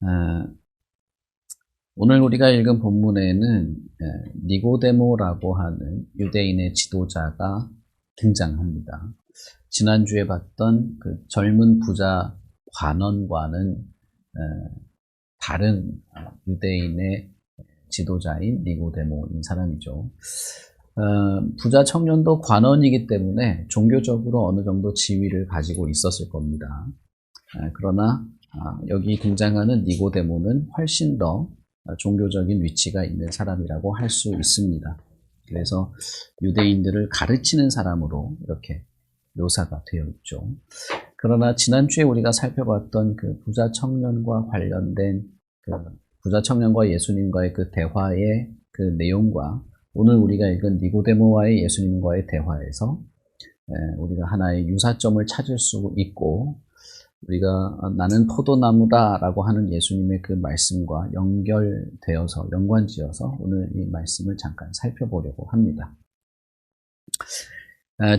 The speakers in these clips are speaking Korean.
아, 오늘 우리가 읽은 본문에는 니고데모라고 하는 유대인의 지도자가 등장합니다. 지난주에 봤던 그 젊은 부자 관원과는 다른 유대인의 지도자인 니고데모인 사람이죠. 부자 청년도 관원이기 때문에 종교적으로 어느 정도 지위를 가지고 있었을 겁니다. 그러나 여기 등장하는 니고데모는 훨씬 더 종교적인 위치가 있는 사람이라고 할 수 있습니다. 그래서 유대인들을 가르치는 사람으로 이렇게 묘사가 되어 있죠. 그러나 지난주에 우리가 살펴봤던 그 부자 청년과 관련된 그 부자 청년과 예수님과의 그 대화의 그 내용과 오늘 우리가 읽은 니고데모와의 예수님과의 대화에서 우리가 하나의 유사점을 찾을 수 있고, 우리가 나는 포도나무다 라고 하는 예수님의 그 말씀과 연결되어서 연관지어서 오늘 이 말씀을 잠깐 살펴보려고 합니다.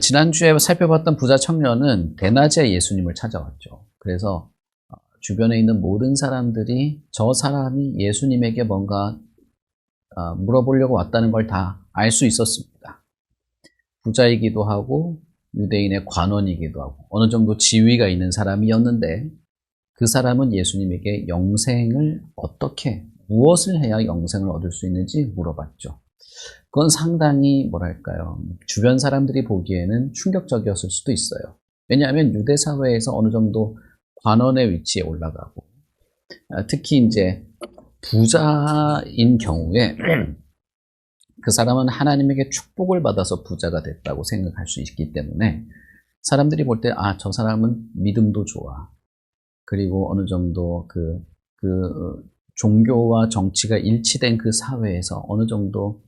지난주에 살펴봤던 부자 청년은 대낮에 예수님을 찾아왔죠. 그래서 주변에 있는 모든 사람들이 저 사람이 예수님에게 뭔가 물어보려고 왔다는 걸 다 알 수 있었습니다. 부자이기도 하고 유대인의 관원이기도 하고 어느 정도 지위가 있는 사람이었는데, 그 사람은 예수님에게 영생을 어떻게, 무엇을 해야 영생을 얻을 수 있는지 물어봤죠. 그건 상당히 뭐랄까요, 주변 사람들이 보기에는 충격적이었을 수도 있어요. 왜냐하면 유대 사회에서 어느 정도 관원의 위치에 올라가고, 특히 이제 부자인 경우에 그 사람은 하나님에게 축복을 받아서 부자가 됐다고 생각할 수 있기 때문에 사람들이 볼 때 저 사람은 믿음도 좋아, 그리고 어느 정도 그 종교와 정치가 일치된 그 사회에서 어느 정도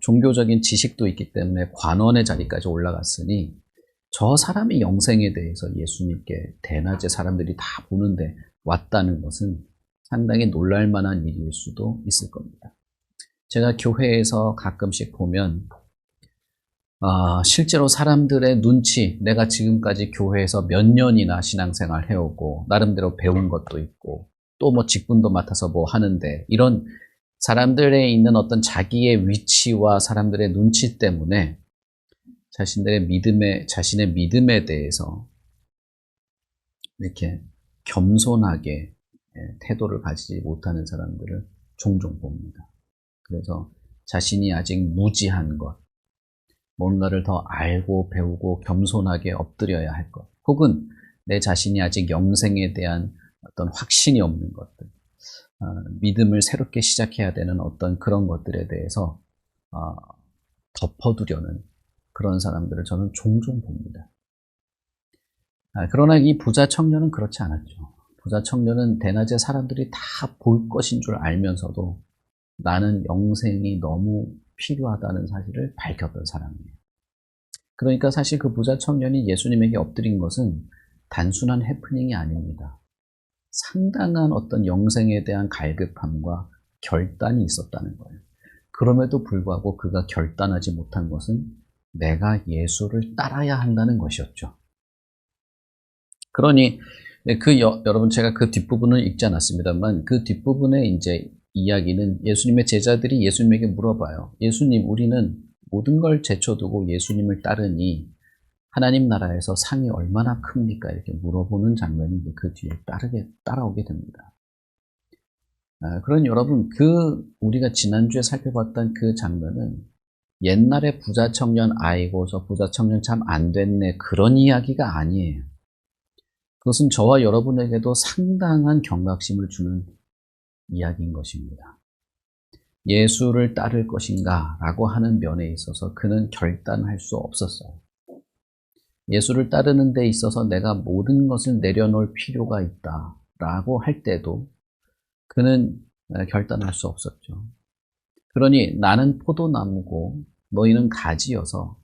종교적인 지식도 있기 때문에 관원의 자리까지 올라갔으니 저 사람의 영생에 대해서 예수님께 대낮에 사람들이 다 보는데 왔다는 것은 상당히 놀랄 만한 일일 수도 있을 겁니다. 제가 교회에서 가끔씩 보면 실제로 사람들의 눈치, 내가 지금까지 교회에서 몇 년이나 신앙생활 해오고 나름대로 배운 것도 있고 또 뭐 직분도 맡아서 뭐 하는데, 이런 사람들에 있는 어떤 자기의 위치와 사람들의 눈치 때문에 자신의 믿음에 대해서 이렇게 겸손하게 태도를 가지지 못하는 사람들을 종종 봅니다. 그래서 자신이 아직 무지한 것, 뭔가를 더 알고 배우고 겸손하게 엎드려야 할 것, 혹은 내 자신이 아직 영생에 대한 어떤 확신이 없는 것들, 믿음을 새롭게 시작해야 되는 어떤 그런 것들에 대해서 덮어두려는 그런 사람들을 저는 종종 봅니다. 그러나 이 부자 청년은 그렇지 않았죠. 부자 청년은 대낮에 사람들이 다 볼 것인 줄 알면서도 나는 영생이 너무 필요하다는 사실을 밝혔던 사람이에요. 그러니까 사실 그 부자 청년이 예수님에게 엎드린 것은 단순한 해프닝이 아닙니다. 상당한 어떤 영생에 대한 갈급함과 결단이 있었다는 거예요. 그럼에도 불구하고 그가 결단하지 못한 것은 내가 예수를 따라야 한다는 것이었죠. 그러니 여러분, 제가 그 뒷부분을 읽지 않았습니다만 그 뒷부분의 이제 이야기는 예수님의 제자들이 예수님에게 물어봐요. 예수님, 우리는 모든 걸 제쳐두고 예수님을 따르니 하나님 나라에서 상이 얼마나 큽니까? 이렇게 물어보는 장면이 그 뒤에 따라오게 됩니다. 그러니 여러분, 우리가 지난주에 살펴봤던 그 장면은 옛날에 부자 청년 아이고 저 부자 청년 참 안 됐네, 그런 이야기가 아니에요. 그것은 저와 여러분에게도 상당한 경각심을 주는 이야기인 것입니다. 예수를 따를 것인가 라고 하는 면에 있어서 그는 결단할 수 없었어요. 예수를 따르는 데 있어서 내가 모든 것을 내려놓을 필요가 있다 라고 할 때도 그는 결단할 수 없었죠. 그러니 나는 포도나무고 너희는 가지여서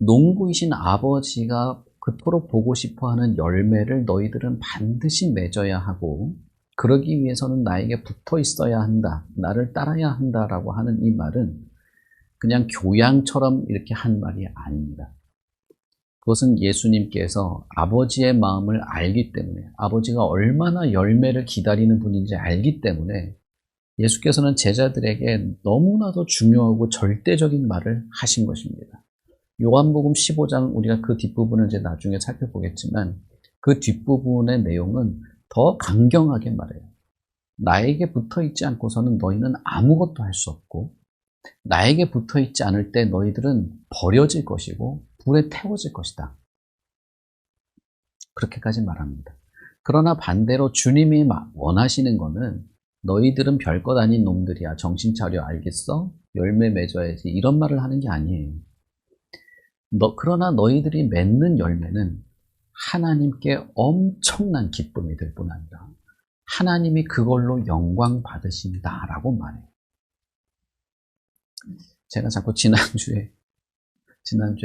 농부이신 아버지가 그토록 보고 싶어하는 열매를 너희들은 반드시 맺어야 하고, 그러기 위해서는 나에게 붙어 있어야 한다, 나를 따라야 한다라고 하는 이 말은 그냥 교양처럼 이렇게 한 말이 아닙니다. 그것은 예수님께서 아버지의 마음을 알기 때문에, 아버지가 얼마나 열매를 기다리는 분인지 알기 때문에 예수께서는 제자들에게 너무나도 중요하고 절대적인 말을 하신 것입니다. 요한복음 15장, 우리가 그 뒷부분을 이제 나중에 살펴보겠지만 그 뒷부분의 내용은 더 강경하게 말해요. 나에게 붙어 있지 않고서는 너희는 아무것도 할 수 없고, 나에게 붙어 있지 않을 때 너희들은 버려질 것이고 불에 태워질 것이다. 그렇게까지 말합니다. 그러나 반대로 주님이 원하시는 거는 너희들은 별것 아닌 놈들이야. 정신 차려, 알겠어? 열매 맺어야지. 이런 말을 하는 게 아니에요. 그러나 너희들이 맺는 열매는 하나님께 엄청난 기쁨이 될 뿐 아니라 하나님이 그걸로 영광 받으신다라고 말해요. 제가 자꾸 지난주에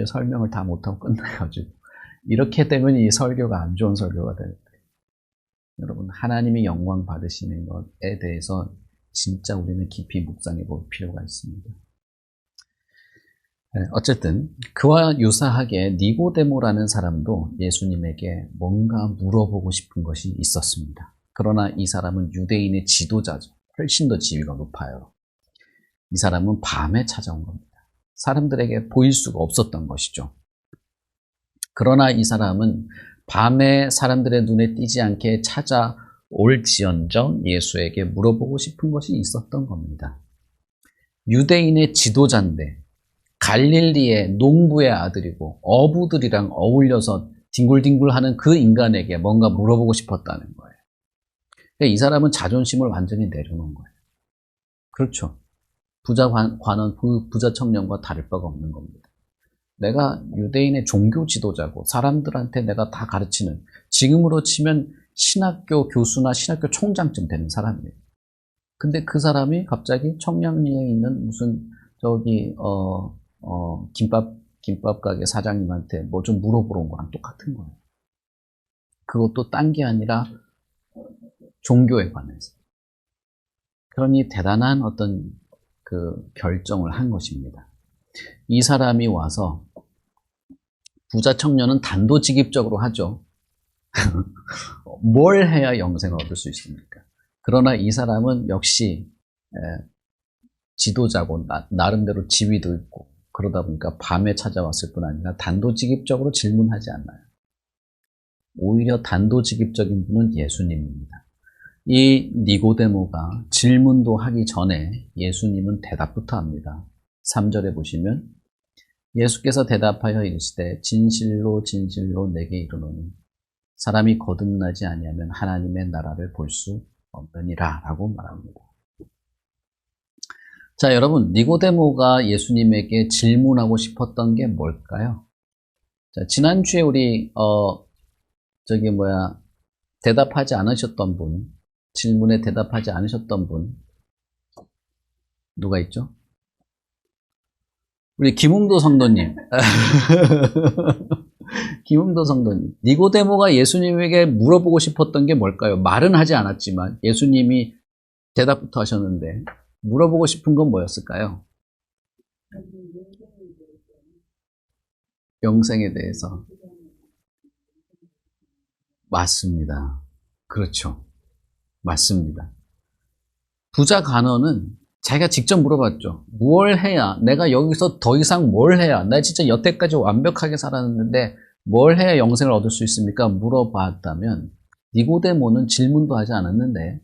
설명을 다 못하고 끝나가지고 이렇게 되면 이 설교가 안 좋은 설교가 될 거예요. 여러분, 하나님이 영광 받으시는 것에 대해서 진짜 우리는 깊이 묵상해 볼 필요가 있습니다. 어쨌든 그와 유사하게 니고데모라는 사람도 예수님에게 뭔가 물어보고 싶은 것이 있었습니다. 그러나 이 사람은 유대인의 지도자죠. 훨씬 더 지위가 높아요. 이 사람은 밤에 찾아온 겁니다. 사람들에게 보일 수가 없었던 것이죠. 그러나 이 사람은 밤에 사람들의 눈에 띄지 않게 찾아올지언정 예수에게 물어보고 싶은 것이 있었던 겁니다. 유대인의 지도자인데 갈릴리의 농부의 아들이고 어부들이랑 어울려서 딩굴딩굴하는 그 인간에게 뭔가 물어보고 싶었다는 거예요. 이 사람은 자존심을 완전히 내려놓은 거예요. 그렇죠. 부자 관원, 부자 청년과 다를 바가 없는 겁니다. 내가 유대인의 종교 지도자고 사람들한테 내가 다 가르치는, 지금으로 치면 신학교 교수나 신학교 총장쯤 되는 사람이에요. 근데 그 사람이 갑자기 청량리에 있는 무슨 김밥 가게 사장님한테 뭐 좀 물어보러 온 거랑 똑같은 거예요. 그것도 딴 게 아니라 종교에 관해서. 그러니 대단한 어떤 그 결정을 한 것입니다. 이 사람이 와서, 부자 청년은 단도직입적으로 하죠. 뭘 해야 영생을 얻을 수 있습니까? 그러나 이 사람은 역시 지도자고 나름대로 지위도 있고 그러다 보니까 밤에 찾아왔을 뿐 아니라 단도직입적으로 질문하지 않아요. 오히려 단도직입적인 분은 예수님입니다. 이 니고데모가 질문도 하기 전에 예수님은 대답부터 합니다. 3절에 보시면 예수께서 대답하여 이르시되 진실로 진실로 내게 이르노니 사람이 거듭나지 아니하면 하나님의 나라를 볼 수 없느니라 라고 말합니다. 자, 여러분, 니고데모가 예수님에게 질문하고 싶었던 게 뭘까요? 자, 지난주에 우리 대답하지 않으셨던 분, 질문에 대답하지 않으셨던 분 누가 있죠? 우리 김웅도 성도님. 김웅도 성도님. 니고데모가 예수님에게 물어보고 싶었던 게 뭘까요? 말은 하지 않았지만 예수님이 대답부터 하셨는데 물어보고 싶은 건 뭐였을까요? 영생에 대해서. 맞습니다. 그렇죠. 맞습니다. 부자 간원은 자기가 직접 물어봤죠. 뭘 해야, 내가 여기서 더 이상 뭘 해야, 나 진짜 여태까지 완벽하게 살았는데 뭘 해야 영생을 얻을 수 있습니까? 물어봤다면 니고데모는 질문도 하지 않았는데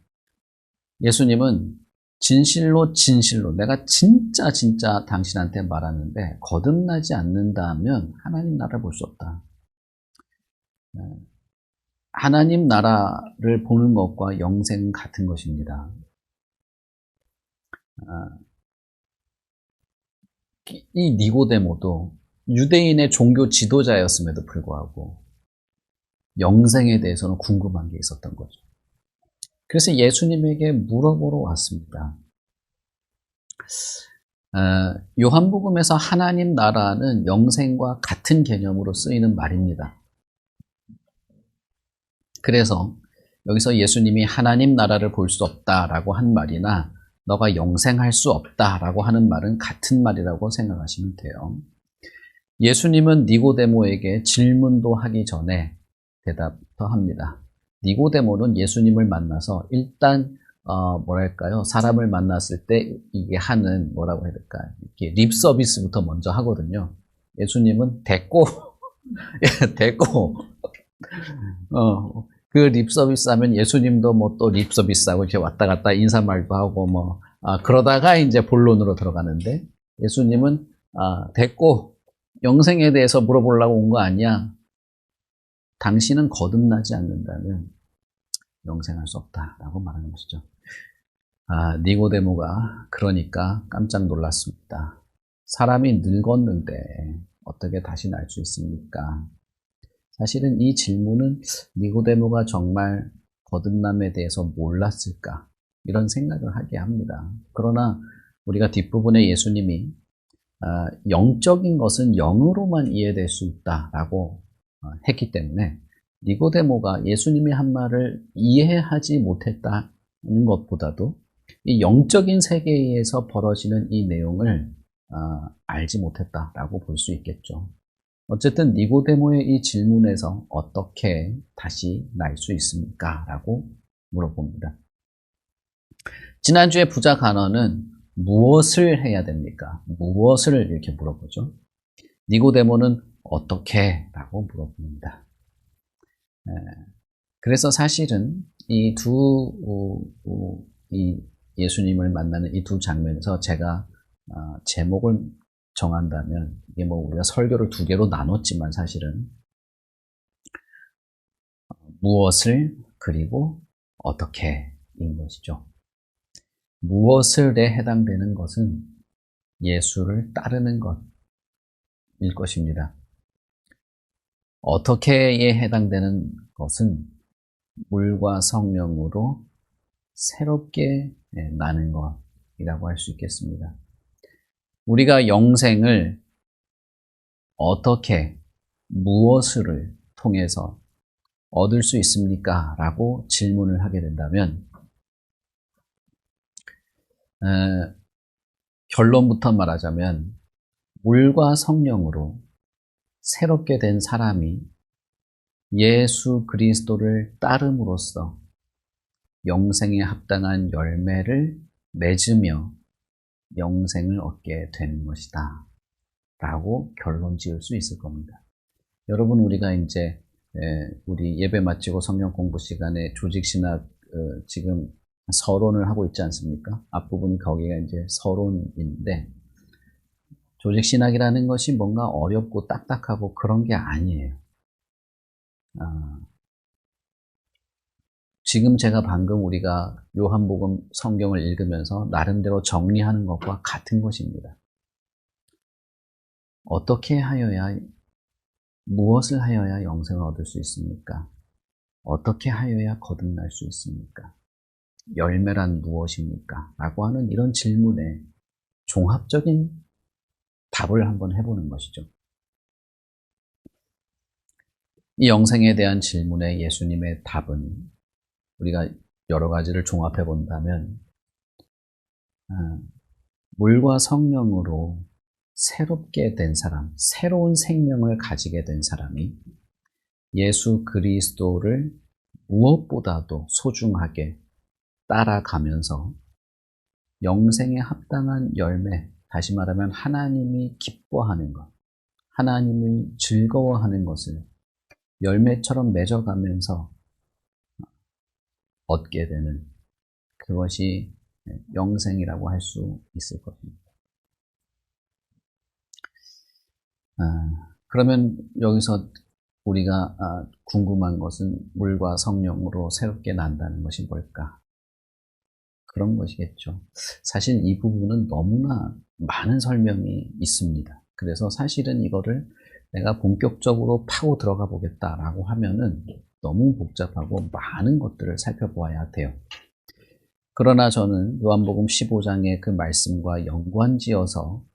예수님은 진실로 진실로 내가 진짜 당신한테 말하는데 거듭나지 않는다면 하나님 나라를 볼 수 없다. 하나님 나라를 보는 것과 영생은 같은 것입니다. 이 니고데모도 유대인의 종교 지도자였음에도 불구하고 영생에 대해서는 궁금한 게 있었던 거죠. 그래서 예수님에게 물어보러 왔습니다. 요한복음에서 하나님 나라는 영생과 같은 개념으로 쓰이는 말입니다. 그래서 여기서 예수님이 하나님 나라를 볼 수 없다라고 한 말이나 너가 영생할 수 없다라고 하는 말은 같은 말이라고 생각하시면 돼요. 예수님은 니고데모에게 질문도 하기 전에 대답도 합니다. 니고데모는 예수님을 만나서 일단 뭐랄까요? 사람을 만났을 때 이게 하는 뭐라고 해야 될까요? 이렇게 립 서비스부터 먼저 하거든요. 예수님은 대꾸 대꾸 그 립 서비스 하면 예수님도 뭐 또 립 서비스하고 이렇게 왔다 갔다 인사말도 하고 뭐 그러다가 이제 본론으로 들어가는데 예수님은 대꾸 영생에 대해서 물어보려고 온 거 아니야. 당신은 거듭나지 않는다면 영생할 수 없다라고 말하는 것이죠. 니고데모가 그러니까 깜짝 놀랐습니다. 사람이 늙었는데 어떻게 다시 날 수 있습니까? 사실은 이 질문은 니고데모가 정말 거듭남에 대해서 몰랐을까? 이런 생각을 하게 합니다. 그러나 우리가 뒷부분에 예수님이 영적인 것은 영으로만 이해될 수 있다라고 했기 때문에 니고데모가 예수님이 한 말을 이해하지 못했다는 것보다도 이 영적인 세계에서 벌어지는 이 내용을 알지 못했다라고 볼 수 있겠죠. 어쨌든 니고데모의 이 질문에서 어떻게 다시 날 수 있습니까? 라고 물어봅니다. 지난주에 부자 간어는 무엇을 해야 됩니까? 무엇을 이렇게 물어보죠. 니고데모는 어떻게? 라고 물어봅니다. 그래서 사실은 이 예수님을 만나는 이 두 장면에서 제가 제목을 정한다면 이게 뭐 우리가 설교를 두 개로 나눴지만 사실은 무엇을 그리고 어떻게인 것이죠. 무엇을에 해당되는 것은 예수를 따르는 것일 것입니다. 어떻게에 해당되는 것은 물과 성령으로 새롭게 나는 것이라고 할 수 있겠습니다. 우리가 영생을 어떻게, 무엇을 통해서 얻을 수 있습니까? 라고 질문을 하게 된다면 결론부터 말하자면 물과 성령으로 새롭게 된 사람이 예수 그리스도를 따름으로써 영생에 합당한 열매를 맺으며 영생을 얻게 되는 것이다 라고 결론 지을 수 있을 겁니다. 여러분, 우리가 이제 우리 예배 마치고 성경 공부 시간에 조직신학 지금 서론을 하고 있지 않습니까? 앞부분이 거기가 이제 서론인데 조직신학이라는 것이 뭔가 어렵고 딱딱하고 그런 게 아니에요. 지금 제가 방금 우리가 요한복음 성경을 읽으면서 나름대로 정리하는 것과 같은 것입니다. 어떻게 하여야, 무엇을 하여야 영생을 얻을 수 있습니까? 어떻게 하여야 거듭날 수 있습니까? 열매란 무엇입니까? 라고 하는 이런 질문에 종합적인 답을 한번 해보는 것이죠. 이 영생에 대한 질문에 예수님의 답은 우리가 여러 가지를 종합해 본다면 물과 성령으로 새롭게 된 사람, 새로운 생명을 가지게 된 사람이 예수 그리스도를 무엇보다도 소중하게 따라가면서 영생에 합당한 열매, 다시 말하면 하나님이 기뻐하는 것, 하나님이 즐거워하는 것을 열매처럼 맺어가면서 얻게 되는 그것이 영생이라고 할 수 있을 것입니다. 그러면 여기서 우리가 궁금한 것은 물과 성령으로 새롭게 난다는 것이 뭘까? 그런 것이겠죠. 사실 이 부분은 너무나 많은 설명이 있습니다. 그래서 사실은 이거를 내가 본격적으로 파고 들어가 보겠다라고 하면은 너무 복잡하고 많은 것들을 살펴보아야 돼요. 그러나 저는 요한복음 15장의 그 말씀과 연관지어서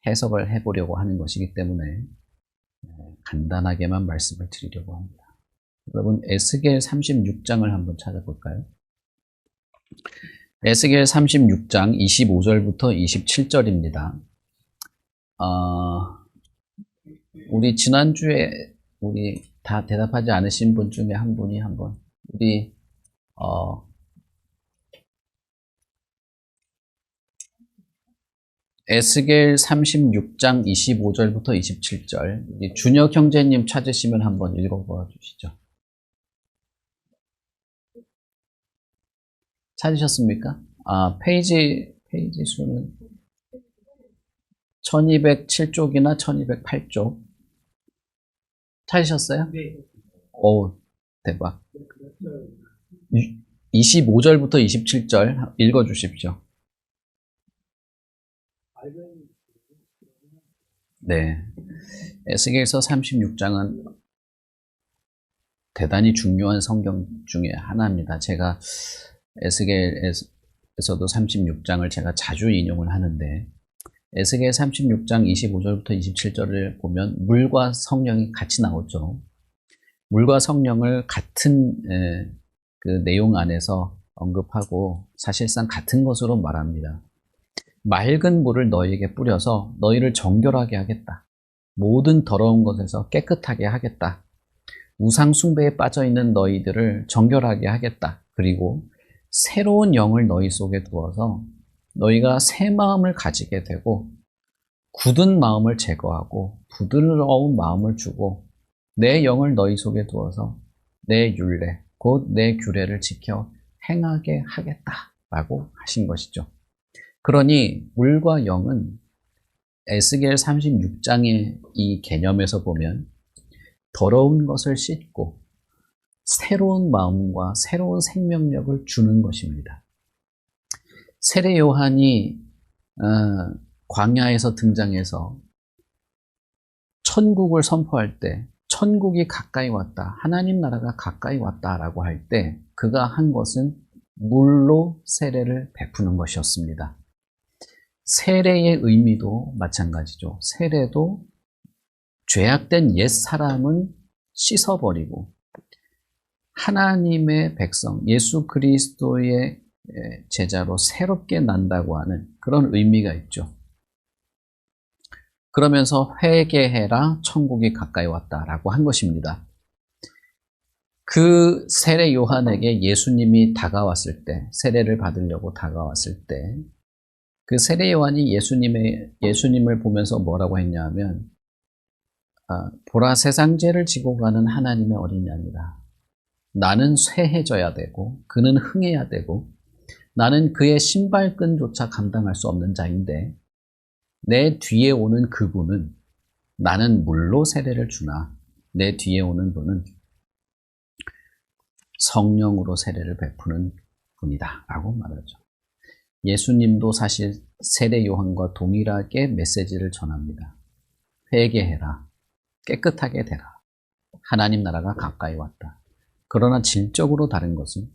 해석을 해보려고 하는 것이기 때문에 간단하게만 말씀을 드리려고 합니다. 여러분, 에스겔 36장을 한번 찾아볼까요? 에스겔 36장 25절부터 27절입니다. 우리 지난주에 우리 다 대답하지 않으신 분 중에 한 분이 한번 우리 에스겔 36장 25절부터 27절 우리 준혁 형제님 찾으시면 한번 읽어봐 주시죠. 찾으셨습니까? 페이지 수는 1207쪽이나 1208쪽 찾으셨어요? 네. 오, 대박. 25절부터 27절 읽어주십시오. 네. 에스겔서 36장은 대단히 중요한 성경 중에 하나입니다. 제가 에스겔에서도 36장을 제가 자주 인용을 하는데 에스겔 36장 25절부터 27절을 보면 물과 성령이 같이 나오죠. 물과 성령을 같은 그 내용 안에서 언급하고 사실상 같은 것으로 말합니다. 맑은 물을 너희에게 뿌려서 너희를 정결하게 하겠다. 모든 더러운 것에서 깨끗하게 하겠다. 우상 숭배에 빠져있는 너희들을 정결하게 하겠다. 그리고 새로운 영을 너희 속에 두어서 너희가 새 마음을 가지게 되고 굳은 마음을 제거하고 부드러운 마음을 주고 내 영을 너희 속에 두어서 내 율례 곧 내 규례를 지켜 행하게 하겠다라고 하신 것이죠. 그러니 물과 영은 에스겔 36장의 이 개념에서 보면 더러운 것을 씻고 새로운 마음과 새로운 생명력을 주는 것입니다. 세례 요한이 광야에서 등장해서 천국을 선포할 때 천국이 가까이 왔다, 하나님 나라가 가까이 왔다라고 할 때 그가 한 것은 물로 세례를 베푸는 것이었습니다. 세례의 의미도 마찬가지죠. 세례도 죄악된 옛 사람은 씻어버리고 하나님의 백성, 예수 그리스도의 제자로 새롭게 난다고 하는 그런 의미가 있죠. 그러면서 회개해라, 천국이 가까이 왔다라고 한 것입니다. 그 세례 요한에게 예수님이 다가왔을 때, 세례를 받으려고 다가왔을 때, 그 세례 요한이 예수님을 보면서 뭐라고 했냐면, 보라 세상 죄를 지고 가는 하나님의 어린 양이다. 나는 쇠해져야 되고, 그는 흥해야 되고, 나는 그의 신발끈조차 감당할 수 없는 자인데, 내 뒤에 오는 그분은 나는 물로 세례를 주나 내 뒤에 오는 분은 성령으로 세례를 베푸는 분이다 라고 말하죠. 예수님도 사실 세례 요한과 동일하게 메시지를 전합니다. 회개해라, 깨끗하게 되라, 하나님 나라가 가까이 왔다. 그러나 질적으로 다른 것은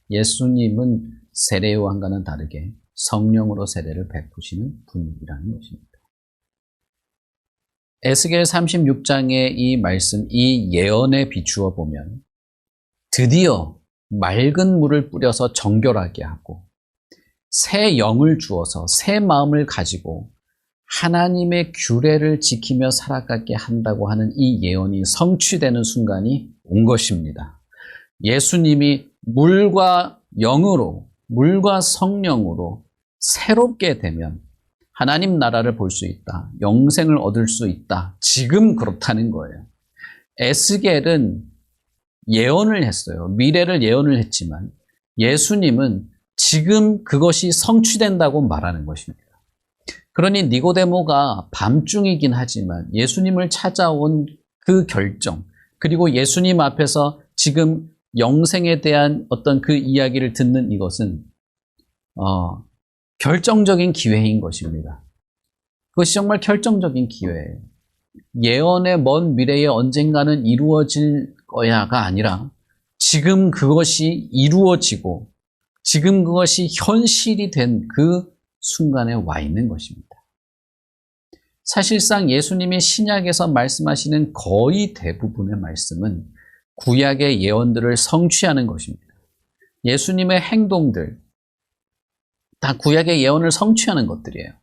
예수님은 세례 요한과는 다르게 성령으로 세례를 베푸시는 분이라는 것입니다. 에스겔 36장의 이 말씀, 이 예언에 비추어 보면 드디어 맑은 물을 뿌려서 정결하게 하고 새 영을 주어서 새 마음을 가지고 하나님의 규례를 지키며 살아가게 한다고 하는 이 예언이 성취되는 순간이 온 것입니다. 예수님이 물과 영으로, 물과 성령으로 새롭게 되면 하나님 나라를 볼 수 있다. 영생을 얻을 수 있다. 지금 그렇다는 거예요. 에스겔은 예언을 했어요. 미래를 예언을 했지만 예수님은 지금 그것이 성취된다고 말하는 것입니다. 그러니 니고데모가 밤중이긴 하지만 예수님을 찾아온 그 결정, 그리고 예수님 앞에서 지금 영생에 대한 어떤 그 이야기를 듣는 이것은 결정적인 기회인 것입니다. 그것이 정말 결정적인 기회예요. 예언의 먼 미래에 언젠가는 이루어질 거야가 아니라 지금 그것이 이루어지고 지금 그것이 현실이 된 그 순간에 와 있는 것입니다. 사실상 예수님이 신약에서 말씀하시는 거의 대부분의 말씀은 구약의 예언들을 성취하는 것입니다. 예수님의 행동들, 다 구약의 예언을 성취하는 것들이에요.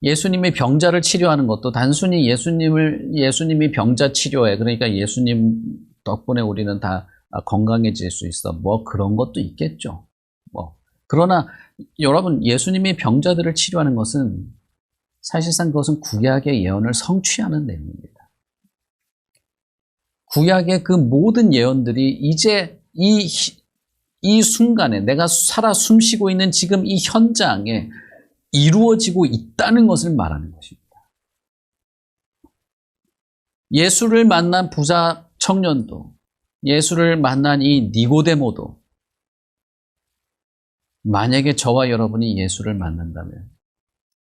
예수님이 병자를 치료하는 것도 단순히 예수님이 병자 치료해. 그러니까 예수님 덕분에 우리는 다 건강해질 수 있어. 뭐 그런 것도 있겠죠. 뭐. 그러나 여러분, 예수님이 병자들을 치료하는 것은 사실상 그것은 구약의 예언을 성취하는 내용입니다. 구약의 그 모든 예언들이 이제 이 순간에 내가 살아 숨쉬고 있는 지금 이 현장에 이루어지고 있다는 것을 말하는 것입니다. 예수를 만난 부자 청년도, 예수를 만난 이 니고데모도 만약에 저와 여러분이 예수를 만난다면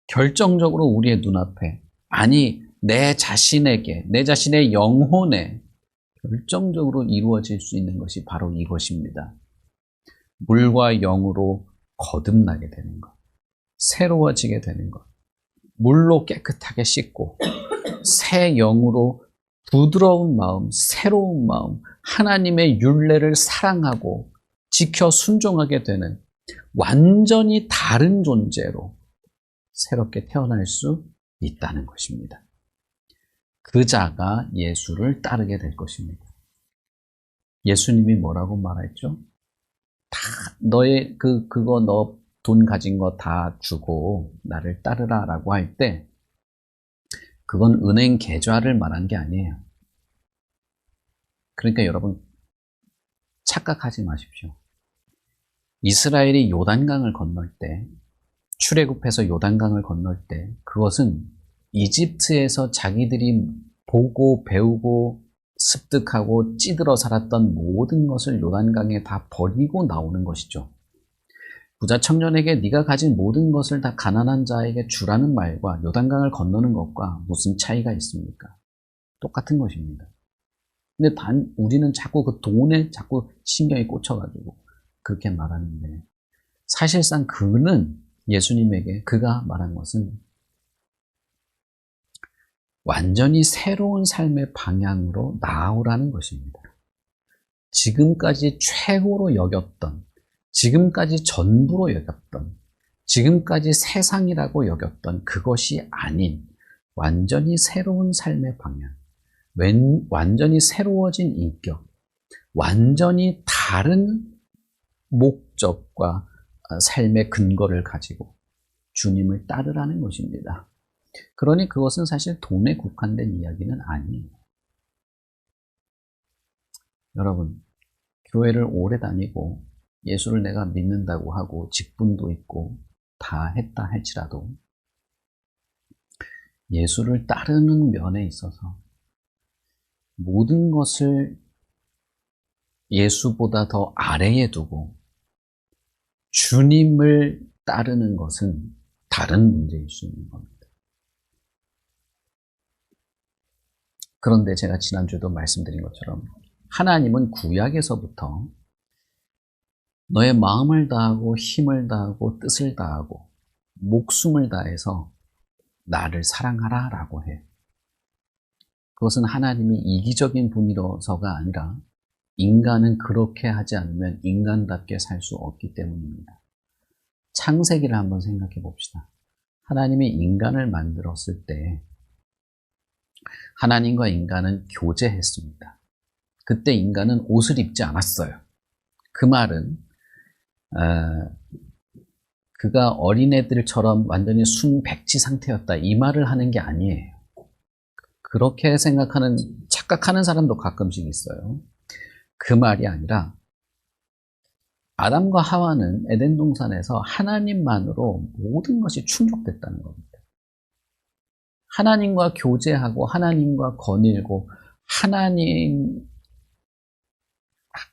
결정적으로 우리의 눈앞에, 아니 내 자신에게, 내 자신의 영혼에 결정적으로 이루어질 수 있는 것이 바로 이것입니다. 물과 영으로 거듭나게 되는 것, 새로워지게 되는 것, 물로 깨끗하게 씻고 새 영으로 부드러운 마음, 새로운 마음, 하나님의 율례를 사랑하고 지켜 순종하게 되는 완전히 다른 존재로 새롭게 태어날 수 있다는 것입니다. 그 자가 예수를 따르게 될 것입니다. 예수님이 뭐라고 말했죠? 다 너의 그거 너 돈 가진 거 다 주고 나를 따르라 라고 할 때 그건 은행 계좌를 말한 게 아니에요. 그러니까 여러분 착각하지 마십시오. 이스라엘이 요단강을 건널 때, 출애굽해서 요단강을 건널 때 그것은 이집트에서 자기들이 보고 배우고 습득하고 찌들어 살았던 모든 것을 요단강에 다 버리고 나오는 것이죠. 부자 청년에게 네가 가진 모든 것을 다 가난한 자에게 주라는 말과 요단강을 건너는 것과 무슨 차이가 있습니까? 똑같은 것입니다. 근데 우리는 자꾸 그 돈에 자꾸 신경이 꽂혀가지고 그렇게 말하는데 사실상 그는 예수님에게 그가 말한 것은 완전히 새로운 삶의 방향으로 나아오라는 것입니다. 지금까지 최고로 여겼던, 지금까지 전부로 여겼던, 지금까지 세상이라고 여겼던 그것이 아닌 완전히 새로운 삶의 방향, 완전히 새로워진 인격, 완전히 다른 목적과 삶의 근거를 가지고 주님을 따르라는 것입니다. 그러니 그것은 사실 돈에 국한된 이야기는 아니에요. 여러분, 교회를 오래 다니고 예수를 내가 믿는다고 하고 직분도 있고 다 했다 할지라도 예수를 따르는 면에 있어서 모든 것을 예수보다 더 아래에 두고 주님을 따르는 것은 다른 문제일 수 있는 겁니다. 그런데 제가 지난주에도 말씀드린 것처럼 하나님은 구약에서부터 너의 마음을 다하고 힘을 다하고 뜻을 다하고 목숨을 다해서 나를 사랑하라 라고 해요. 그것은 하나님이 이기적인 분이라서가 아니라 인간은 그렇게 하지 않으면 인간답게 살 수 없기 때문입니다. 창세기를 한번 생각해 봅시다. 하나님이 인간을 만들었을 때 하나님과 인간은 교제했습니다. 그때 인간은 옷을 입지 않았어요. 그 말은 그가 어린애들처럼 완전히 순백지 상태였다 이 말을 하는 게 아니에요. 그렇게 생각하는, 착각하는 사람도 가끔씩 있어요. 그 말이 아니라 아담과 하와는 에덴 동산에서 하나님만으로 모든 것이 충족됐다는 겁니다. 하나님과 교제하고 하나님과 거닐고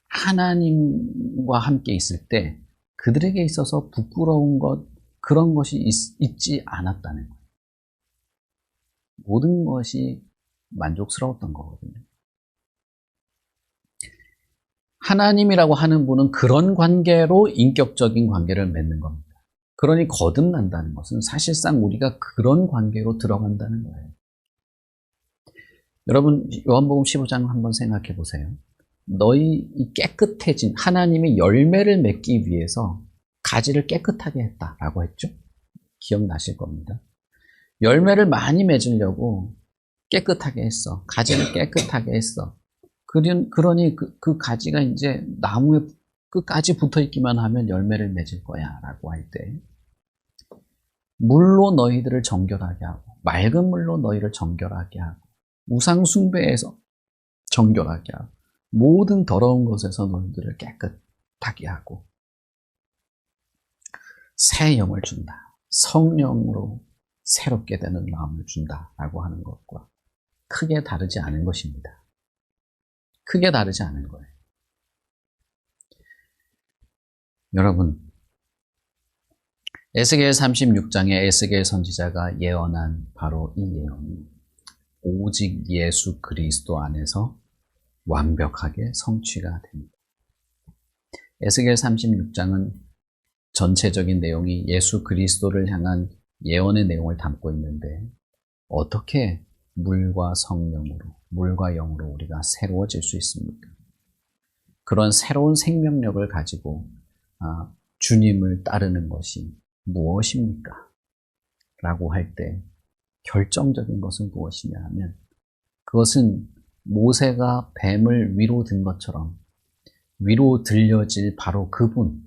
하나님과 함께 있을 때 그들에게 있어서 부끄러운 것, 그런 것이 있지 않았다는 거예요. 모든 것이 만족스러웠던 거거든요. 하나님이라고 하는 분은 그런 관계로 인격적인 관계를 맺는 겁니다. 그러니 거듭난다는 것은 사실상 우리가 그런 관계로 들어간다는 거예요. 여러분, 요한복음 15장 한번 생각해 보세요. 너희 깨끗해진 하나님이 열매를 맺기 위해서 가지를 깨끗하게 했다라고 했죠. 기억나실 겁니다. 열매를 많이 맺으려고 깨끗하게 했어. 가지를 깨끗하게 했어. 그러니 그 가지가 이제 나무에 끝까지 붙어 있기만 하면 열매를 맺을 거야 라고 할 때, 물로 너희들을 정결하게 하고, 맑은 물로 너희를 정결하게 하고, 우상 숭배에서 정결하게 하고, 모든 더러운 것에서 너희들을 깨끗하게 하고, 새 영을 준다. 성령으로 새롭게 되는 마음을 준다라고 하는 것과 크게 다르지 않은 것입니다. 크게 다르지 않은 거예요. 여러분, 에스겔 36장에 에스겔 선지자가 예언한 바로 이 예언이 오직 예수 그리스도 안에서 완벽하게 성취가 됩니다. 에스겔 36장은 전체적인 내용이 예수 그리스도를 향한 예언의 내용을 담고 있는데, 어떻게 물과 성령으로, 물과 영으로 우리가 새로워질 수 있습니까? 그런 새로운 생명력을 가지고 주님을 따르는 것이 무엇입니까? 라고 할 때 결정적인 것은 무엇이냐 하면, 그것은 모세가 뱀을 위로 든 것처럼 위로 들려질 바로 그분,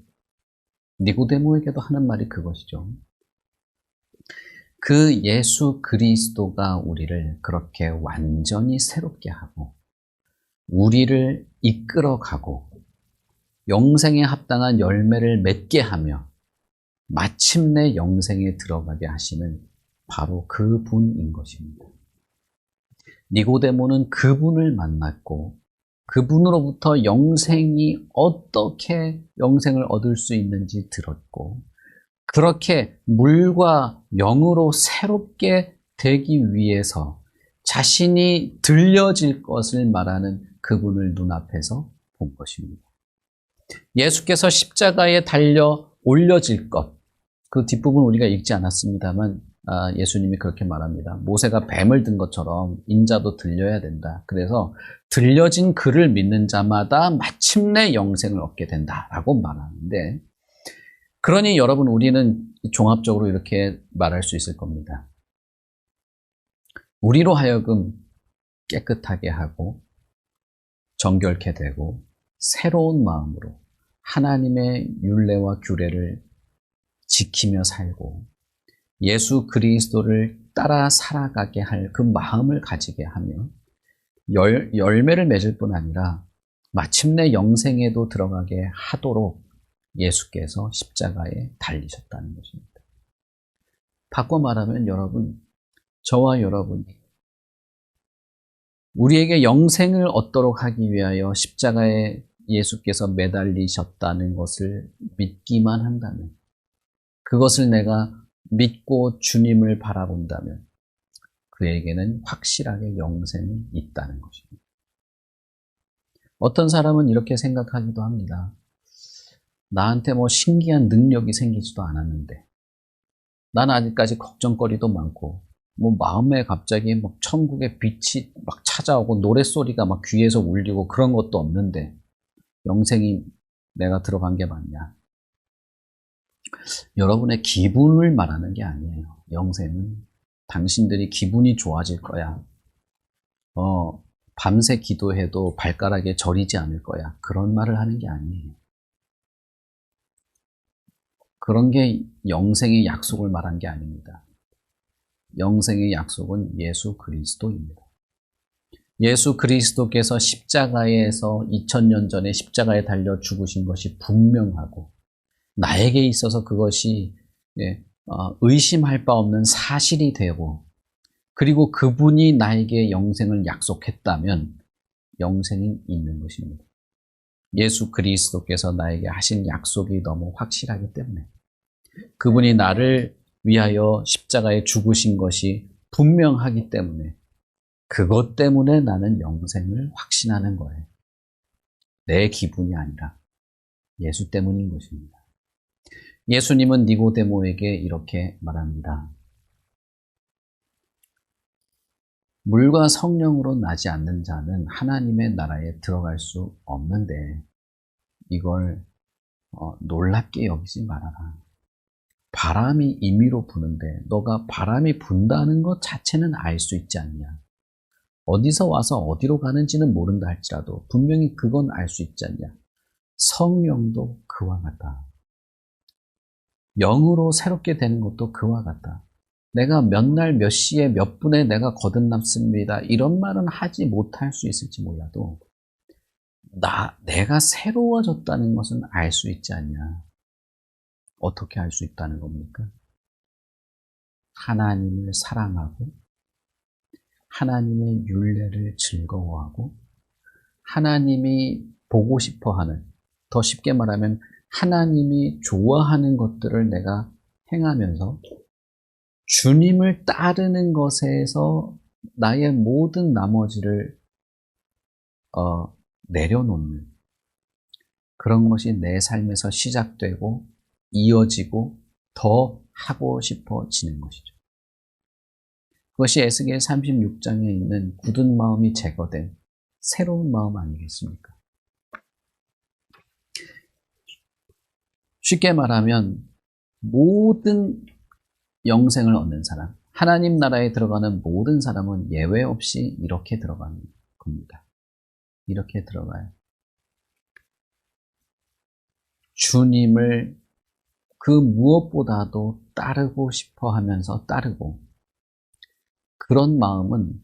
니고데모에게도 하는 말이 그것이죠. 그 예수 그리스도가 우리를 그렇게 완전히 새롭게 하고 우리를 이끌어가고 영생에 합당한 열매를 맺게 하며 마침내 영생에 들어가게 하시는 바로 그분인 것입니다. 니고데모는 그분을 만났고 그분으로부터 영생이 어떻게 영생을 얻을 수 있는지 들었고, 그렇게 물과 영으로 새롭게 되기 위해서 자신이 들려질 것을 말하는 그분을 눈앞에서 본 것입니다. 예수께서 십자가에 달려 올려질 것, 그 뒷부분 우리가 읽지 않았습니다만 예수님이 그렇게 말합니다. 모세가 뱀을 든 것처럼 인자도 들려야 된다. 그래서 들려진 그를 믿는 자마다 마침내 영생을 얻게 된다라고 말하는데, 그러니 여러분, 우리는 종합적으로 이렇게 말할 수 있을 겁니다. 우리로 하여금 깨끗하게 하고 정결케 되고 새로운 마음으로 하나님의 율례와 규례를 지키며 살고 예수 그리스도를 따라 살아가게 할 그 마음을 가지게 하며 열매를 맺을 뿐 아니라 마침내 영생에도 들어가게 하도록 예수께서 십자가에 달리셨다는 것입니다. 바꿔 말하면 여러분, 저와 여러분이 우리에게 영생을 얻도록 하기 위하여 십자가에 예수께서 매달리셨다는 것을 믿기만 한다면, 그것을 내가 믿고 주님을 바라본다면 그에게는 확실하게 영생이 있다는 것입니다. 어떤 사람은 이렇게 생각하기도 합니다. 나한테 뭐 신기한 능력이 생기지도 않았는데, 난 아직까지 걱정거리도 많고, 뭐 마음에 갑자기 막 천국의 빛이 막 찾아오고 노랫소리가 막 귀에서 울리고 그런 것도 없는데 영생이 내가 들어간 게 맞냐? 여러분의 기분을 말하는 게 아니에요. 영생은 당신들이 기분이 좋아질 거야. 밤새 기도해도 발가락에 저리지 않을 거야. 그런 말을 하는 게 아니에요. 그런 게 영생의 약속을 말한 게 아닙니다. 영생의 약속은 예수 그리스도입니다. 예수 그리스도께서 십자가에서 2000년 전에 십자가에 달려 죽으신 것이 분명하고 나에게 있어서 그것이 의심할 바 없는 사실이 되고, 그리고 그분이 나에게 영생을 약속했다면 영생이 있는 것입니다. 예수 그리스도께서 나에게 하신 약속이 너무 확실하기 때문에, 그분이 나를 위하여 십자가에 죽으신 것이 분명하기 때문에, 그것 때문에 나는 영생을 확신하는 거예요. 내 기분이 아니라 예수 때문인 것입니다. 예수님은 니고데모에게 이렇게 말합니다. 물과 성령으로 나지 않는 자는 하나님의 나라에 들어갈 수 없는데 이걸 놀랍게 여기지 말아라. 바람이 임의로 부는데 너가 바람이 분다는 것 자체는 알 수 있지 않냐. 어디서 와서 어디로 가는지는 모른다 할지라도 분명히 그건 알 수 있지 않냐. 성령도 그와 같다. 영으로 새롭게 되는 것도 그와 같다. 내가 몇 날 몇 시에 몇 분에 내가 거듭났습니다. 이런 말은 하지 못할 수 있을지 몰라도 내가 새로워졌다는 것은 알 수 있지 않냐. 어떻게 알 수 있다는 겁니까? 하나님을 사랑하고 하나님의 율례를 즐거워하고 하나님이 보고 싶어하는, 더 쉽게 말하면 하나님이 좋아하는 것들을 내가 행하면서 주님을 따르는 것에서 나의 모든 나머지를 내려놓는 그런 것이 내 삶에서 시작되고 이어지고 더 하고 싶어지는 것이죠. 그것이 에스겔 36장에 있는 굳은 마음이 제거된 새로운 마음 아니겠습니까? 쉽게 말하면 모든 영생을 얻는 사람, 하나님 나라에 들어가는 모든 사람은 예외 없이 이렇게 들어가는 겁니다. 이렇게 들어가요. 주님을 그 무엇보다도 따르고 싶어 하면서 따르고, 그런 마음은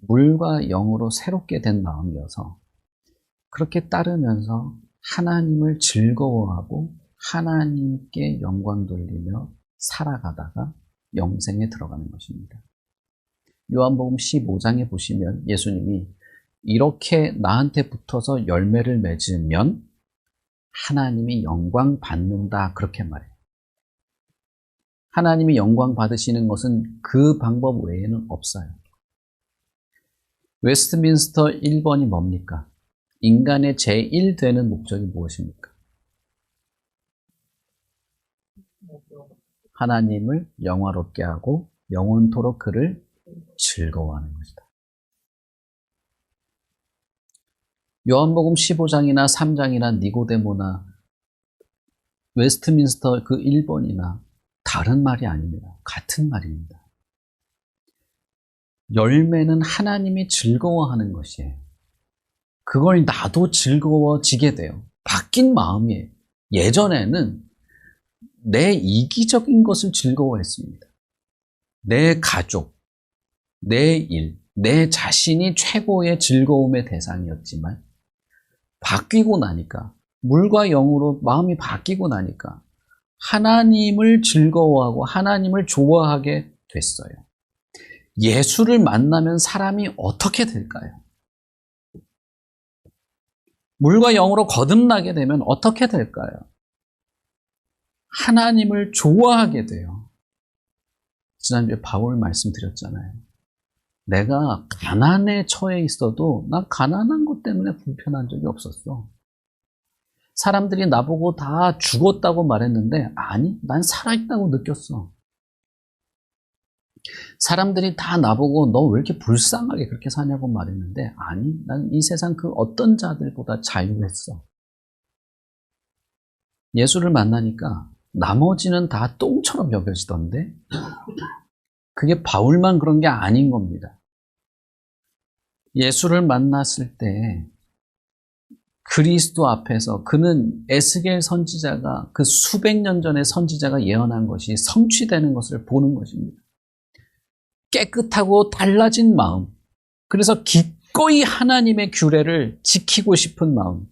물과 영으로 새롭게 된 마음이어서 그렇게 따르면서 하나님을 즐거워하고 하나님께 영광 돌리며 살아가다가 영생에 들어가는 것입니다. 요한복음 15장에 보시면 예수님이 이렇게 나한테 붙어서 열매를 맺으면 하나님이 영광 받는다, 그렇게 말해요. 하나님이 영광 받으시는 것은 그 방법 외에는 없어요. 웨스트민스터 1번이 뭡니까? 인간의 제1 되는 목적이 무엇입니까? 하나님을 영화롭게 하고 영원토록 그를 즐거워하는 것이다. 요한복음 15장이나 3장이나 니고데모나 웨스트민스터 그 1번이나 다른 말이 아닙니다. 같은 말입니다. 열매는 하나님이 즐거워하는 것이에요. 그걸 나도 즐거워지게 돼요. 바뀐 마음이에요. 예전에는 내 이기적인 것을 즐거워했습니다. 내 가족, 내 일, 내 자신이 최고의 즐거움의 대상이었지만 바뀌고 나니까, 물과 영으로 마음이 바뀌고 나니까 하나님을 즐거워하고 하나님을 좋아하게 됐어요. 예수를 만나면 사람이 어떻게 될까요? 물과 영으로 거듭나게 되면 어떻게 될까요? 하나님을 좋아하게 돼요. 지난주에 바울 말씀드렸잖아요. 내가 가난에 처해 있어도 난 가난한 것 때문에 불편한 적이 없었어. 사람들이 나보고 다 죽었다고 말했는데 아니, 난 살아있다고 느꼈어. 사람들이 다 나보고 너 왜 이렇게 불쌍하게 그렇게 사냐고 말했는데 아니, 난 이 세상 그 어떤 자들보다 자유했어. 예수를 만나니까 나머지는 다 똥처럼 여겨지던데 그게 바울만 그런 게 아닌 겁니다. 예수를 만났을 때 그리스도 앞에서 그는 에스겔 선지자가 그 수백 년 전에 선지자가 예언한 것이 성취되는 것을 보는 것입니다. 깨끗하고 달라진 마음, 그래서 기꺼이 하나님의 규례를 지키고 싶은 마음,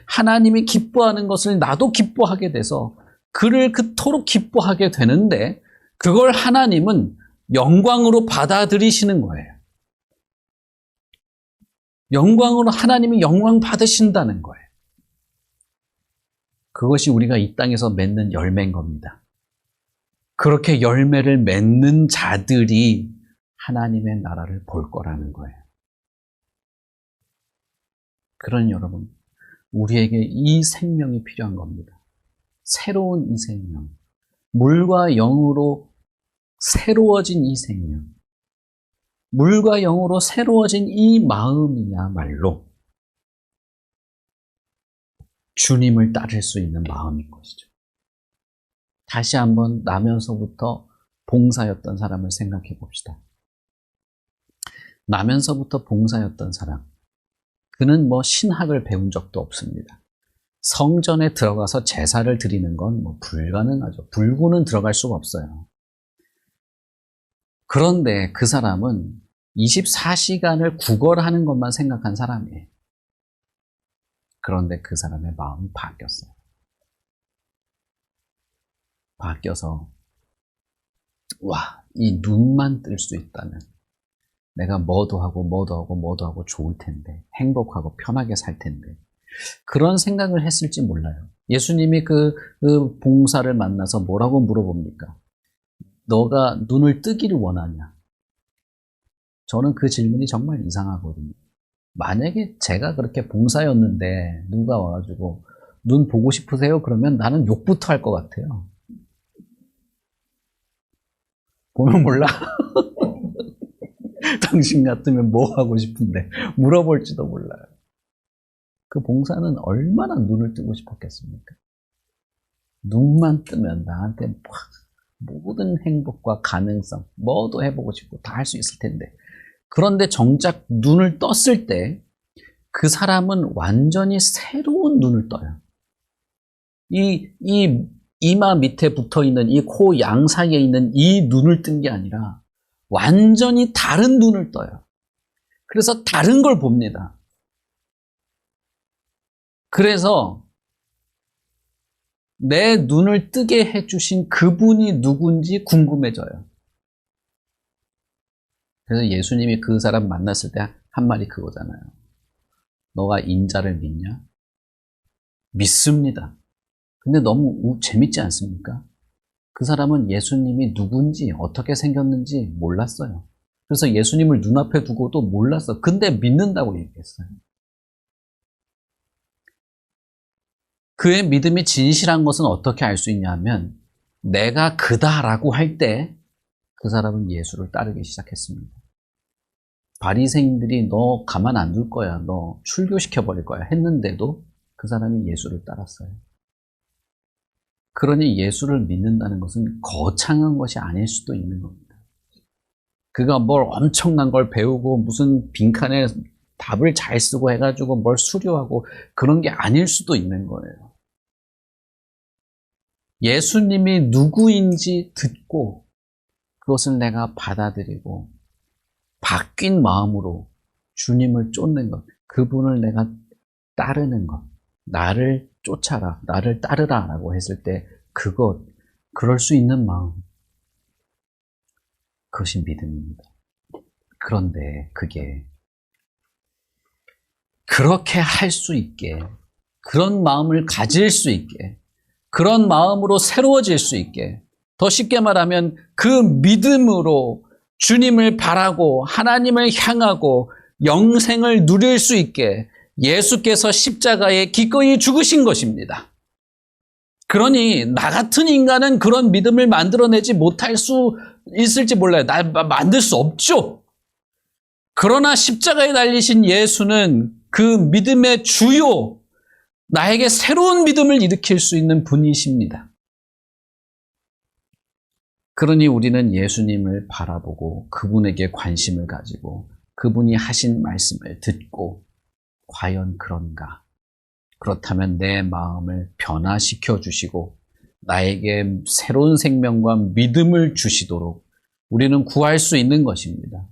하나님이 기뻐하는 것을 나도 기뻐하게 돼서 그를 그토록 기뻐하게 되는데 그걸 하나님은 영광으로 받아들이시는 거예요. 영광으로 하나님이 영광 받으신다는 거예요. 그것이 우리가 이 땅에서 맺는 열매인 겁니다. 그렇게 열매를 맺는 자들이 하나님의 나라를 볼 거라는 거예요. 그러니 여러분, 우리에게 이 생명이 필요한 겁니다. 새로운 이 생명, 물과 영으로 새로워진 이 생명, 물과 영으로 새로워진 이 마음이야말로 주님을 따를 수 있는 마음인 것이죠. 다시 한번 나면서부터 봉사였던 사람을 생각해 봅시다. 나면서부터 봉사였던 사람. 그는 신학을 배운 적도 없습니다. 성전에 들어가서 제사를 드리는 건 불가능하죠. 불구는 들어갈 수가 없어요. 그런데 그 사람은 24시간을 구걸하는 것만 생각한 사람이에요. 그런데 그 사람의 마음이 바뀌었어요. 바뀌어서 이 눈만 뜰 수 있다면 내가 뭐도 하고 좋을 텐데, 행복하고 편하게 살 텐데, 그런 생각을 했을지 몰라요. 예수님이 그 봉사를 만나서 뭐라고 물어봅니까? 너가 눈을 뜨기를 원하냐? 저는 그 질문이 정말 이상하거든요. 만약에 제가 그렇게 봉사였는데 누가 와가지고 눈 보고 싶으세요? 그러면 나는 욕부터 할 것 같아요. 보면 몰라. 당신 같으면 뭐 하고 싶은데 물어볼지도 몰라요. 그 봉사는 얼마나 눈을 뜨고 싶었겠습니까? 눈만 뜨면 나한테 모든 행복과 가능성, 뭐도 해보고 싶고 다 할 수 있을 텐데. 그런데 정작 눈을 떴을 때 그 사람은 완전히 새로운 눈을 떠요. 이 이마 밑에 붙어있는 이 코 양 사이에 있는 이 눈을 뜬 게 아니라 완전히 다른 눈을 떠요. 그래서 다른 걸 봅니다. 그래서 내 눈을 뜨게 해주신 그분이 누군지 궁금해져요. 그래서 예수님이 그 사람 만났을 때 한 말이 그거잖아요. 너가 인자를 믿냐? 믿습니다. 근데 너무 재밌지 않습니까? 그 사람은 예수님이 누군지 어떻게 생겼는지 몰랐어요. 그래서 예수님을 눈앞에 두고도 몰랐어. 근데 믿는다고 얘기했어요. 그의 믿음이 진실한 것은 어떻게 알 수 있냐면 내가 그다라고 할 때 그 사람은 예수를 따르기 시작했습니다. 바리새인들이 너 가만 안 둘 거야, 너 출교시켜버릴 거야 했는데도 그 사람이 예수를 따랐어요. 그러니 예수를 믿는다는 것은 거창한 것이 아닐 수도 있는 겁니다. 그가 뭘 엄청난 걸 배우고 무슨 빈칸에 답을 잘 쓰고 해가지고 뭘 수료하고 그런 게 아닐 수도 있는 거예요. 예수님이 누구인지 듣고 그것을 내가 받아들이고 바뀐 마음으로 주님을 쫓는 것, 그분을 내가 따르는 것, 나를 쫓아라, 나를 따르라 라고 했을 때 그럴 수 있는 마음, 그것이 믿음입니다. 그런데 그게 그렇게 할 수 있게, 그런 마음을 가질 수 있게, 그런 마음으로 새로워질 수 있게, 더 쉽게 말하면 그 믿음으로 주님을 바라고 하나님을 향하고 영생을 누릴 수 있게 예수께서 십자가에 기꺼이 죽으신 것입니다. 그러니 나 같은 인간은 그런 믿음을 만들어내지 못할 수 있을지 몰라요. 만들 수 없죠. 그러나 십자가에 달리신 예수는 그 믿음의 주요, 나에게 새로운 믿음을 일으킬 수 있는 분이십니다. 그러니 우리는 예수님을 바라보고 그분에게 관심을 가지고 그분이 하신 말씀을 듣고 과연 그런가? 그렇다면 내 마음을 변화시켜 주시고 나에게 새로운 생명과 믿음을 주시도록 우리는 구할 수 있는 것입니다.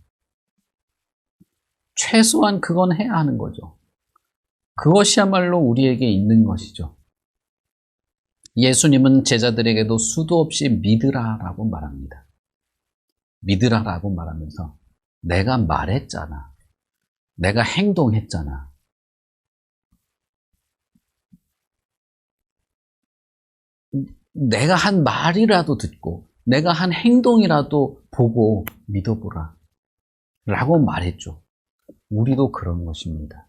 최소한 그건 해야 하는 거죠. 그것이야말로 우리에게 있는 것이죠. 예수님은 제자들에게도 수도 없이 믿으라라고 말합니다. 믿으라라고 말하면서 내가 말했잖아. 내가 행동했잖아. 내가 한 말이라도 듣고 내가 한 행동이라도 보고 믿어보라 라고 말했죠. 우리도 그런 것입니다.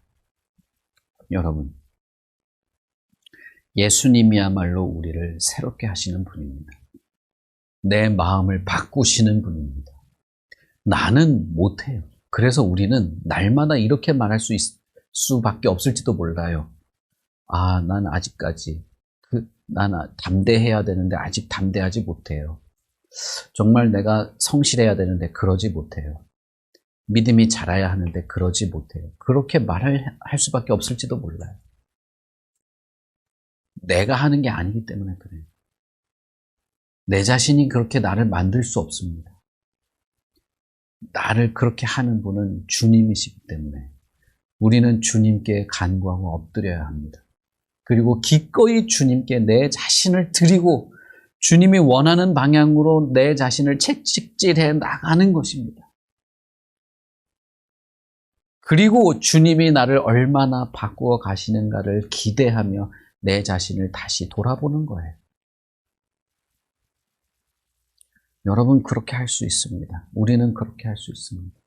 여러분, 예수님이야말로 우리를 새롭게 하시는 분입니다. 내 마음을 바꾸시는 분입니다. 나는 못해요. 그래서 우리는 날마다 이렇게 말할 수밖에 없을지도 몰라요. 난 아직까지 나는 담대해야 되는데 아직 담대하지 못해요. 정말 내가 성실해야 되는데 그러지 못해요. 믿음이 자라야 하는데 그러지 못해요. 그렇게 말을 할 수밖에 없을지도 몰라요. 내가 하는 게 아니기 때문에 그래요. 내 자신이 그렇게 나를 만들 수 없습니다. 나를 그렇게 하는 분은 주님이시기 때문에 우리는 주님께 간구하고 엎드려야 합니다. 그리고 기꺼이 주님께 내 자신을 드리고 주님이 원하는 방향으로 내 자신을 채찍질해 나가는 것입니다. 그리고 주님이 나를 얼마나 바꾸어 가시는가를 기대하며 내 자신을 다시 돌아보는 거예요. 여러분 그렇게 할 수 있습니다. 우리는 그렇게 할 수 있습니다.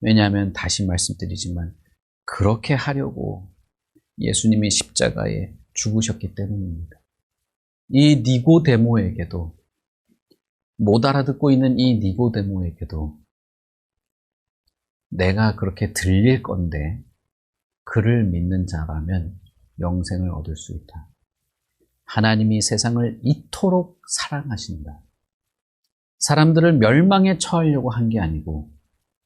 왜냐하면 다시 말씀드리지만 그렇게 하려고 예수님이 십자가에 죽으셨기 때문입니다. 이 니고데모에게도, 못 알아듣고 있는 이 니고데모에게도 내가 그렇게 들릴 건데 그를 믿는 자라면 영생을 얻을 수 있다. 하나님이 세상을 이토록 사랑하신다. 사람들을 멸망에 처하려고 한 게 아니고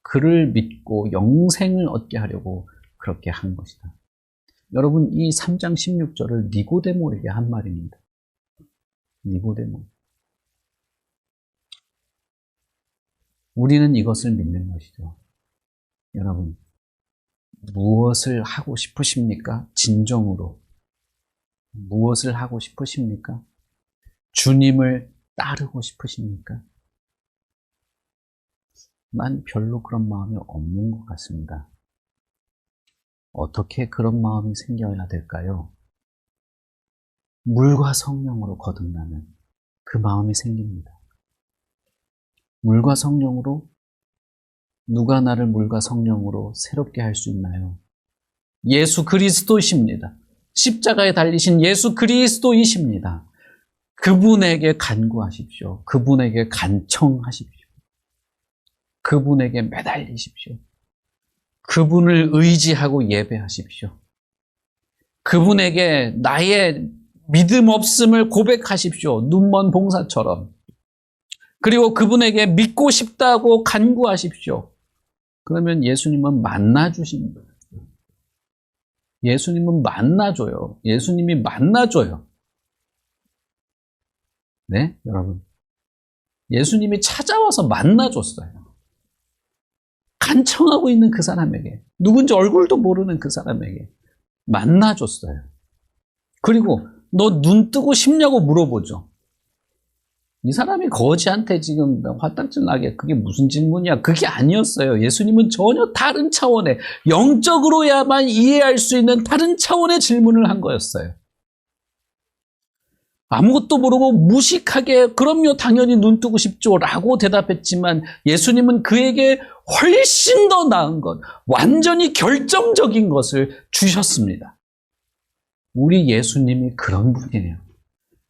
그를 믿고 영생을 얻게 하려고 그렇게 한 것이다. 여러분 이 3장 16절을 니고데모에게 한 말입니다. 니고데모. 우리는 이것을 믿는 것이죠. 여러분 무엇을 하고 싶으십니까? 진정으로 무엇을 하고 싶으십니까? 주님을 따르고 싶으십니까? 난 별로 그런 마음이 없는 것 같습니다. 어떻게 그런 마음이 생겨야 될까요? 물과 성령으로 거듭나면 그 마음이 생깁니다. 물과 성령으로, 누가 나를 물과 성령으로 새롭게 할 수 있나요? 예수 그리스도이십니다. 십자가에 달리신 예수 그리스도이십니다. 그분에게 간구하십시오. 그분에게 간청하십시오. 그분에게 매달리십시오. 그분을 의지하고 예배하십시오. 그분에게 나의 믿음 없음을 고백하십시오. 눈먼 봉사처럼. 그리고 그분에게 믿고 싶다고 간구하십시오. 그러면 예수님은 만나주십니다. 예수님은 만나줘요. 예수님이 만나줘요. 네, 여러분. 예수님이 찾아와서 만나줬어요. 간청하고 있는 그 사람에게, 누군지 얼굴도 모르는 그 사람에게 만나줬어요. 그리고 너 눈 뜨고 싶냐고 물어보죠. 이 사람이 거지한테 지금 화딱지 나게 그게 무슨 질문이야? 그게 아니었어요. 예수님은 전혀 다른 차원의, 영적으로야만 이해할 수 있는 다른 차원의 질문을 한 거였어요. 아무것도 모르고 무식하게 그럼요 당연히 눈 뜨고 싶죠 라고 대답했지만 예수님은 그에게 훨씬 더 나은 것, 완전히 결정적인 것을 주셨습니다. 우리 예수님이 그런 분이에요.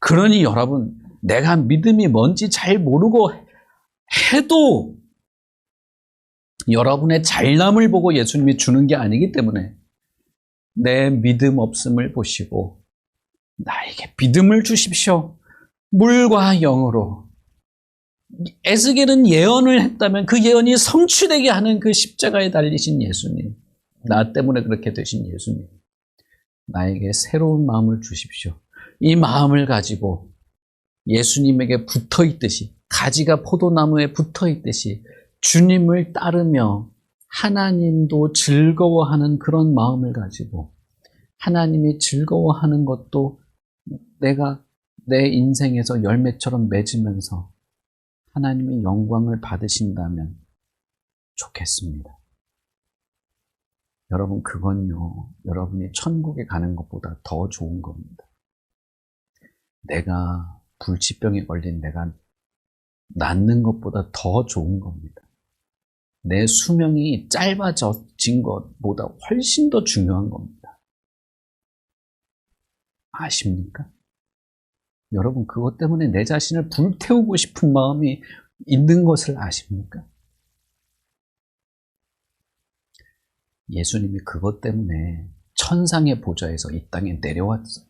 그러니 여러분, 내가 믿음이 뭔지 잘 모르고 해도 여러분의 잘남을 보고 예수님이 주는 게 아니기 때문에 내 믿음 없음을 보시고 나에게 믿음을 주십시오. 물과 영으로. 에스겔은 예언을 했다면 그 예언이 성취되게 하는 그 십자가에 달리신 예수님, 나 때문에 그렇게 되신 예수님, 나에게 새로운 마음을 주십시오. 이 마음을 가지고 예수님에게 붙어있듯이, 가지가 포도나무에 붙어있듯이 주님을 따르며 하나님도 즐거워하는 그런 마음을 가지고 하나님이 즐거워하는 것도 내가 내 인생에서 열매처럼 맺으면서 하나님이 영광을 받으신다면 좋겠습니다. 여러분, 그건요, 여러분이 천국에 가는 것보다 더 좋은 겁니다. 내가 불치병에 걸린 내가 낫는 것보다 더 좋은 겁니다. 내 수명이 짧아진 것보다 훨씬 더 중요한 겁니다. 아십니까? 여러분, 그것 때문에 내 자신을 불태우고 싶은 마음이 있는 것을 아십니까? 예수님이 그것 때문에 천상의 보좌에서 이 땅에 내려왔어요.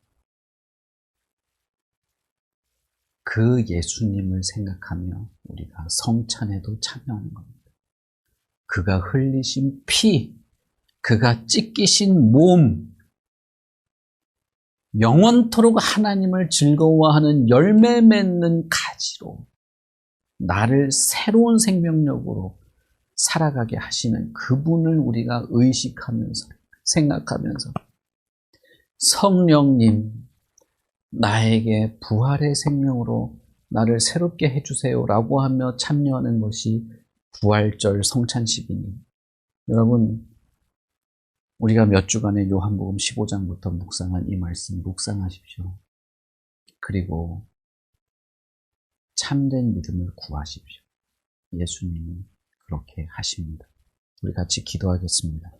그 예수님을 생각하며 우리가 성찬에도 참여하는 겁니다. 그가 흘리신 피, 그가 찢기신 몸, 영원토록 하나님을 즐거워하는 열매 맺는 가지로 나를 새로운 생명력으로 살아가게 하시는 그분을 우리가 의식하면서 생각하면서 성령님 나에게 부활의 생명으로 나를 새롭게 해주세요 라고 하며 참여하는 것이 부활절 성찬식이니 여러분 우리가 몇 주간의 요한복음 15장부터 묵상한 이 말씀 묵상하십시오. 그리고 참된 믿음을 구하십시오. 예수님이 그렇게 하십니다. 우리 같이 기도하겠습니다.